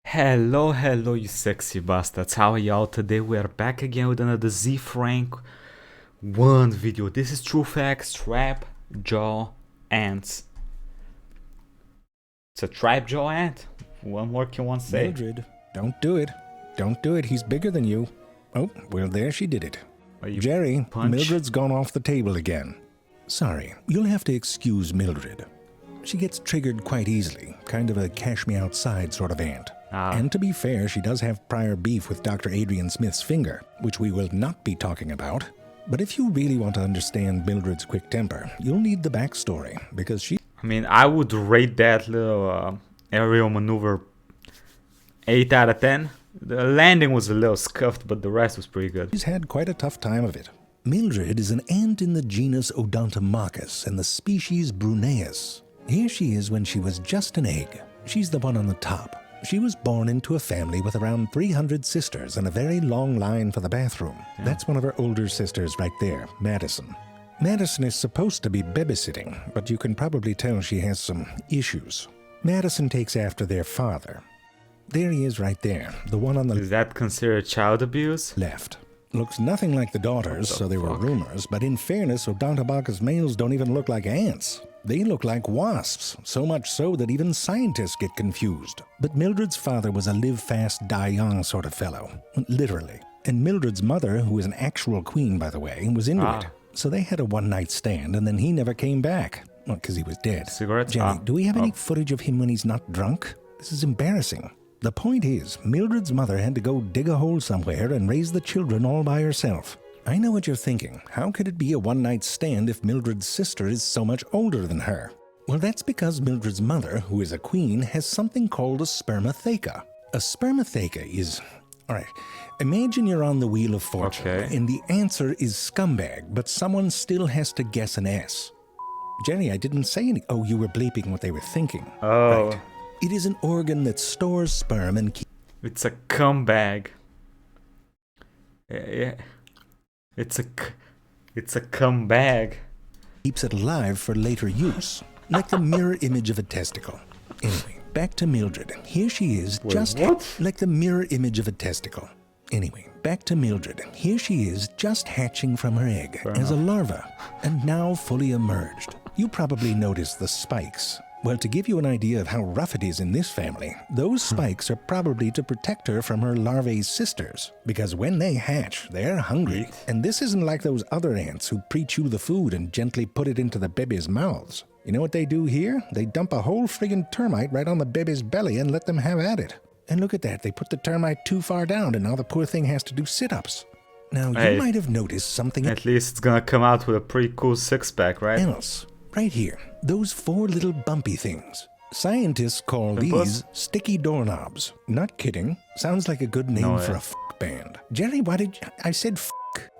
Hello, you sexy bastards. How are y'all? Today we are back again with another zfrank1 video. This is true facts, trap jaw ants. It's a trap jaw ant. What more can one say? Mildred, don't do it. Don't do it. He's bigger than you. Oh, well, there she did it. Jerry, punch? Mildred's gone off the table again. Sorry, you'll have to excuse Mildred. She gets triggered quite easily, kind of a cash-me-outside sort of ant. And to be fair, she does have prior beef with Dr. Adrian Smith's finger, which we will not be talking about. But if you really want to understand Mildred's quick temper, you'll need the backstory, because she... I mean, I would rate that little aerial maneuver 8 out of 10. The landing was a little scuffed, but the rest was pretty good. She's had quite a tough time of it. Mildred is an ant in the genus Odontomachus and the species Bruneus. Here she is when she was just an egg. She's the one on the top. She was born into a family with around 300 sisters and a very long line for the bathroom. Yeah. That's one of her older sisters right there, Madison. Madison is supposed to be babysitting, but you can probably tell she has some issues. Madison takes after their father. There he is right there, the one on the... Is that considered child abuse? Left. Looks nothing like the daughters, so there were rumors, but in fairness, Odontomachus males don't even look like ants. They look like wasps, so much so that even scientists get confused. But Mildred's father was a live fast, die young sort of fellow. Literally. And Mildred's mother, who is an actual queen, by the way, was into it. So they had a one-night stand, and then he never came back. Well, because he was dead. Cigarettes? Jenny, do we have any footage of him when he's not drunk? This is embarrassing. The point is, Mildred's mother had to go dig a hole somewhere and raise the children all by herself. I know what you're thinking. How could it be a one-night stand if Mildred's sister is so much older than her? Well, that's because Mildred's mother, who is a queen, has something called a spermatheca. A spermatheca is... Alright, imagine you're on the Wheel of Fortune, and the answer is scumbag, but someone still has to guess an S. Jenny, I didn't say any... Oh, you were bleeping what they were thinking. Oh. Right. It is an organ that stores sperm and keeps... It's a cum bag. Yeah. It's a cum bag. Keeps it alive for later use, like the mirror image of a testicle. Anyway, back to Mildred. Here she is, like the mirror image of a testicle. Anyway, back to Mildred. Here she is, just hatching from her egg as a larva, and now fully emerged. You probably noticed the spikes. Well, to give you an idea of how rough it is in this family, those spikes are probably to protect her from her larvae sisters, because when they hatch, they're hungry. And this isn't like those other ants who pre-chew the food and gently put it into the baby's mouths. You know what they do here? They dump a whole friggin' termite right on the baby's belly and let them have at it. And look at that, they put the termite too far down and now the poor thing has to do sit-ups. Now, you might have noticed something... At least it's gonna come out with a pretty cool six-pack, right? Else. Right here, those 4 little bumpy things. Scientists call these sticky doorknobs. Not kidding. Sounds like a good name for a f*** band. Jerry, why did I said f***?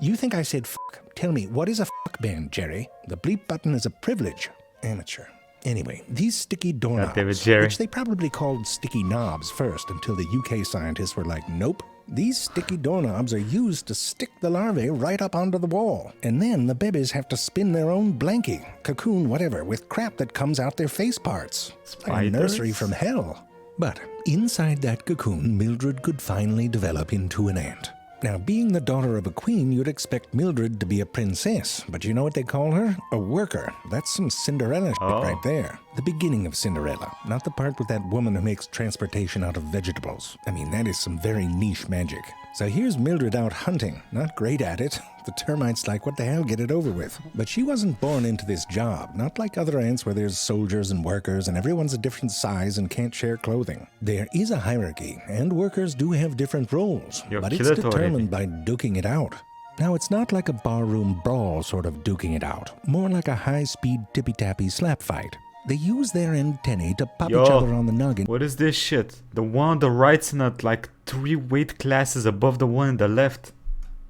You think I said f***? Tell me, what is a f*** band, Jerry? The bleep button is a privilege. Amateur. Anyway, these sticky doorknobs, which they probably called sticky knobs first until the UK scientists were like, nope. These sticky doorknobs are used to stick the larvae right up onto the wall. And then the babies have to spin their own blankie, cocoon, whatever, with crap that comes out their face parts. It's like a nursery from hell. But inside that cocoon, Mildred could finally develop into an ant. Now, being the daughter of a queen, you'd expect Mildred to be a princess. But you know what they call her? A worker. That's some Cinderella shit right there. The beginning of Cinderella. Not the part with that woman who makes transportation out of vegetables. I mean, that is some very niche magic. So here's Mildred out hunting. Not great at it. The termites like, what the hell, get it over with. But she wasn't born into this job. Not like other ants where there's soldiers and workers and everyone's a different size and can't share clothing. There is a hierarchy, and workers do have different roles. But it's determined by duking it out. Now, it's not like a barroom brawl sort of duking it out. More like a high-speed tippy-tappy slap fight. They use their antennae to pop each other on the noggin. What is this shit? The one on the right's not like 3 weight classes above the one on the left.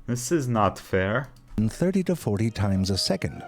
This is not fair. 30 to 40 times a second.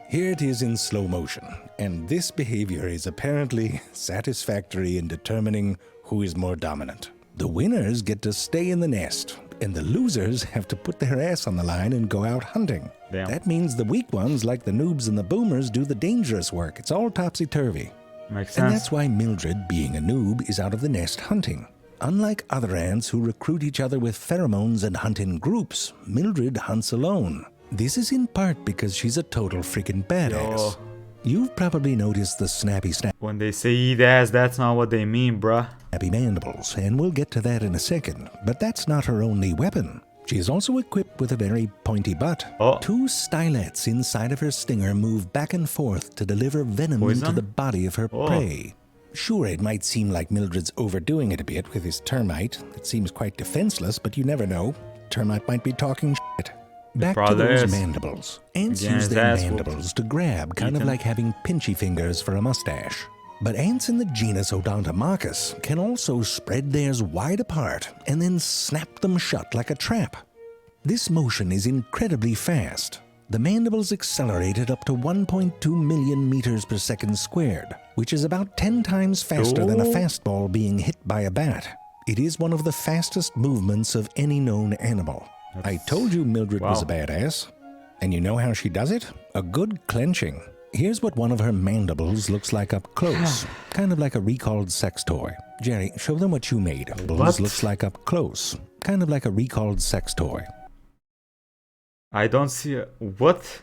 Here it is in slow motion, and this behavior is apparently satisfactory in determining who is more dominant. The winners get to stay in the nest, and the losers have to put their ass on the line and go out hunting. Damn. That means the weak ones, like the noobs and the boomers, do the dangerous work. It's all topsy-turvy. Makes sense. And that's why Mildred, being a noob, is out of the nest hunting. Unlike other ants who recruit each other with pheromones and hunt in groups, Mildred hunts alone. This is in part because she's a total freaking badass. You've probably noticed the snappy when they say eat ass, that's not what they mean, bruh. Snappy mandibles, and we'll get to that in a second. But that's not her only weapon. She is also equipped with a very pointy butt. Two stylets inside of her stinger move back and forth to deliver venom into the body of her prey. Sure, it might seem like Mildred's overdoing it a bit with his termite. It seems quite defenseless, but you never know. Termite might be talking shit. Back to those mandibles. Ants use their mandibles to grab, kind of like having pinchy fingers for a mustache. But ants in the genus Odontomachus can also spread theirs wide apart and then snap them shut like a trap. This motion is incredibly fast. The mandibles accelerated up to 1.2 million meters per second squared, which is about 10 times faster than a fastball being hit by a bat. It is one of the fastest movements of any known animal. I told you Mildred was a badass. And you know how she does it? A good clenching. Here's what one of her mandibles looks like up close. Kind of like a recalled sex toy. Jerry, show them what you made. What? Looks like up close. Kind of like a recalled sex toy. I don't see a... What?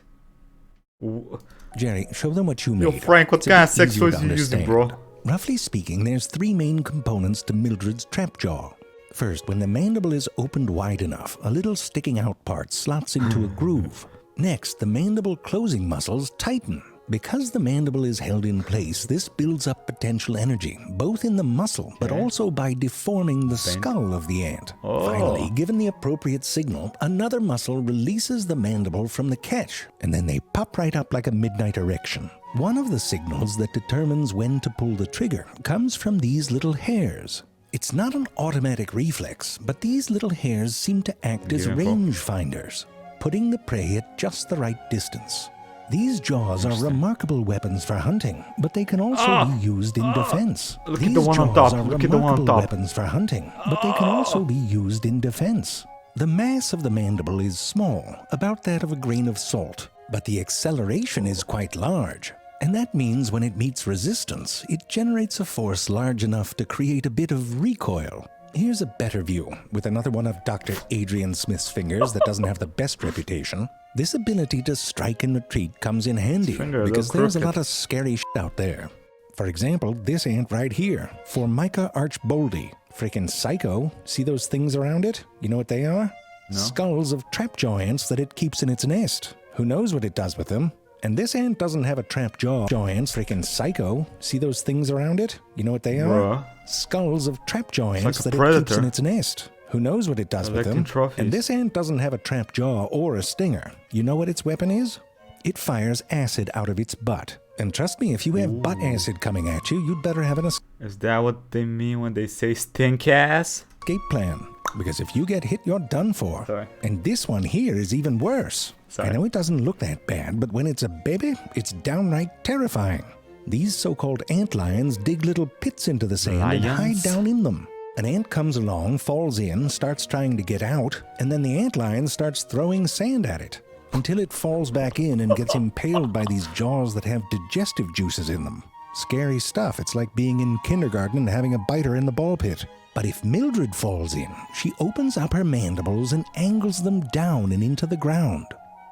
Jerry, show them what you made. Yo, Frank, what kind of sex toys are you using, bro? Roughly speaking, there's three main components to Mildred's trap jaw. First, when the mandible is opened wide enough, a little sticking out part slots into a groove. Next, the mandible closing muscles tighten. Because the mandible is held in place, this builds up potential energy, both in the muscle, but also by deforming the skull of the ant. Finally, given the appropriate signal, another muscle releases the mandible from the catch, and then they pop right up like a midnight erection. One of the signals that determines when to pull the trigger comes from these little hairs. It's not an automatic reflex, but these little hairs seem to act as range finders, putting the prey at just the right distance. These jaws are remarkable weapons for hunting, but they can also be used in defense. Look at the one on top. Look at the one on top. Weapons for hunting, but they can also be used in defense. The mass of the mandible is small, about that of a grain of salt, but the acceleration is quite large. And that means when it meets resistance, it generates a force large enough to create a bit of recoil. Here's a better view, with another one of Dr. Adrian Smith's fingers that doesn't have the best reputation. This ability to strike and retreat comes in handy, because there's a lot of scary shit out there. For example, this ant right here, Formica archboldi. Freaking psycho. See those things around it? You know what they are? No. Skulls of trapjaw ants that it keeps in its nest. Who knows what it does with them? And this ant doesn't have a trap jaw ants, freaking psycho. See those things around it? You know what they are? Skulls of trap jaw ants that it keeps in its nest. Who knows what it does with them? And this ant doesn't have a trap jaw or a stinger. You know what its weapon is? It fires acid out of its butt. And trust me, if you have butt acid coming at you, you'd better have an Is that what they mean when they say stink ass? Escape plan. Because if you get hit, you're done for. Sorry. And this one here is even worse. Sorry. I know it doesn't look that bad, but when it's a baby, it's downright terrifying. These so-called ant lions dig little pits into the sand and hide down in them. An ant comes along, falls in, starts trying to get out, and then the ant lion starts throwing sand at it until it falls back in and gets impaled by these jaws that have digestive juices in them. Scary stuff. It's like being in kindergarten and having a biter in the ball pit. But if Mildred falls in, she opens up her mandibles and angles them down and into the ground.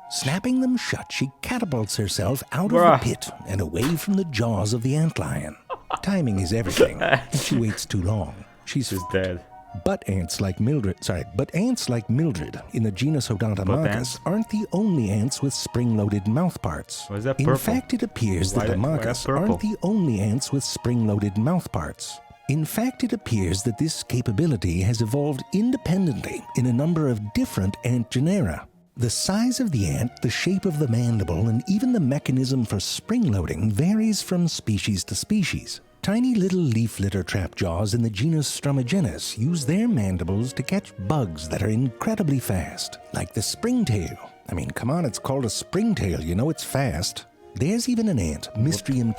Snapping them shut, she catapults herself out of the pit and away from the jaws of the antlion. Timing is everything. If she waits too long, she's dead. But ants like Mildred in the genus Odontomachus aren't the only ants with spring-loaded mouthparts. Why is that purple? In fact, it appears that the Machus aren't the only ants with spring-loaded mouthparts. In fact, it appears that this capability has evolved independently in a number of different ant genera. The size of the ant, the shape of the mandible, and even the mechanism for spring-loading varies from species to species. Tiny little leaf litter trap jaws in the genus Strumigenus use their mandibles to catch bugs that are incredibly fast, like the springtail. I mean, come on, it's called a springtail, you know it's fast. There's even an ant, Mystrium...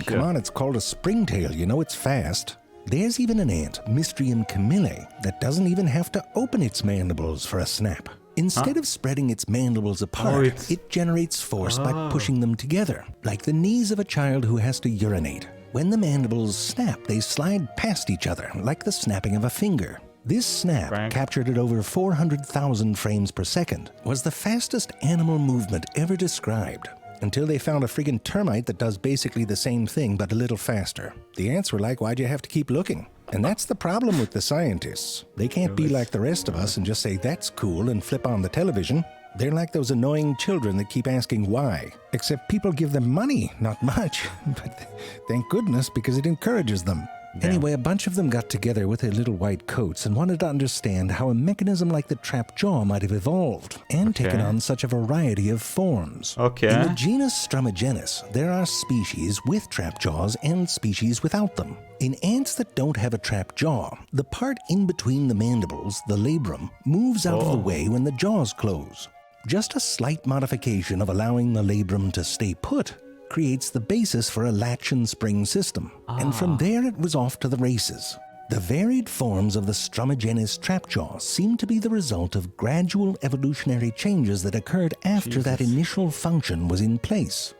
come on, it's called a springtail, you know it's fast. There's even an ant, Mystrium camille, that doesn't even have to open its mandibles for a snap. Instead of spreading its mandibles apart, it generates force by pushing them together, like the knees of a child who has to urinate. When the mandibles snap, they slide past each other like the snapping of a finger. This snap, captured at over 400,000 frames per second, was the fastest animal movement ever described, until they found a friggin' termite that does basically the same thing but a little faster. The ants were like, why'd you have to keep looking? And that's the problem with the scientists. They can't be like the rest of us and just say, that's cool, and flip on the television. They're like those annoying children that keep asking why. Except people give them money, not much. But thank goodness, because it encourages them. Damn. Anyway, a bunch of them got together with their little white coats and wanted to understand how a mechanism like the trap jaw might have evolved and taken on such a variety of forms. In the genus Strumigenus, there are species with trap jaws and species without them. In ants that don't have a trap jaw, the part in between the mandibles, the labrum, moves out of the way when the jaws close. Just a slight modification of allowing the labrum to stay put creates the basis for a latch and spring system, and from there it was off to the races. The varied forms of the Strumigenus trapjaw seem to be the result of gradual evolutionary changes that occurred after that initial function was in place.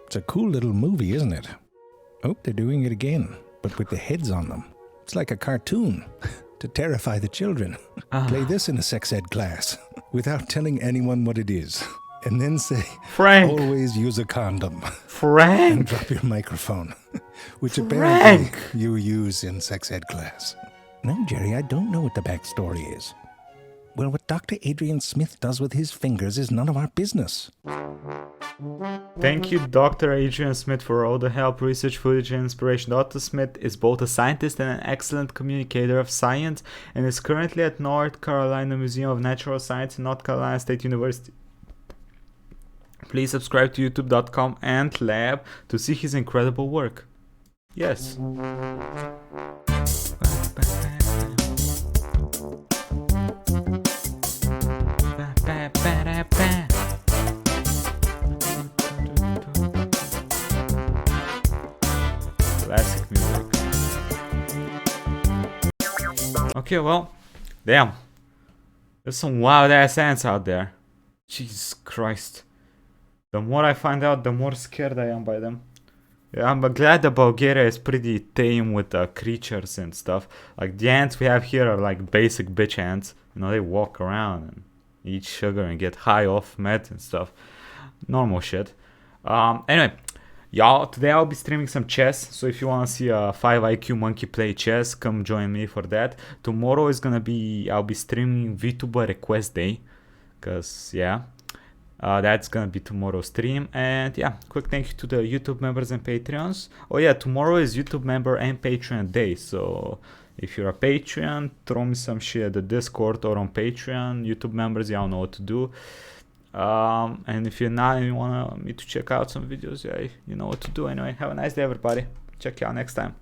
It's a cool little movie, isn't it? Oh, they're doing it again, but with the heads on them. It's like a cartoon to terrify the children. Play this in a sex ed class without telling anyone what it is. And then say, Frank, always use a condom. Frank! And drop your microphone, which apparently you use in sex ed class. No, Jerry, I don't know what the backstory is. Well, what Dr. Adrian Smith does with his fingers is none of our business. Thank you, Dr. Adrian Smith, for all the help, research, footage, and inspiration. Dr. Smith is both a scientist and an excellent communicator of science, and is currently at North Carolina Museum of Natural Science and North Carolina State University. Please subscribe to youtube.com and lab to see his incredible work. Yes. Classic music. Okay, well, damn. There's some wild ass ants out there. Jesus Christ. The more I find out, the more scared I am by them. Yeah, I'm glad that Bulgaria is pretty tame with creatures and stuff. Like the ants we have here are like basic bitch ants. You know, they walk around and eat sugar and get high off meth and stuff. Normal shit. Anyway, y'all, today I'll be streaming some chess. So if you want to see a 5 IQ monkey play chess, come join me for that. Tomorrow is gonna be, I'll be streaming VTuber request day. Cause yeah. That's gonna be tomorrow's stream. And yeah, quick thank you to the YouTube members and Patreons. Oh yeah, tomorrow is YouTube member and Patreon day, so if you're a Patreon, throw me some shit at the Discord or on Patreon. YouTube members, y'all know what to do. And if you're not and you want me to check out some videos, yeah, you know what to do. Anyway, have a nice day, everybody. Check you out next time.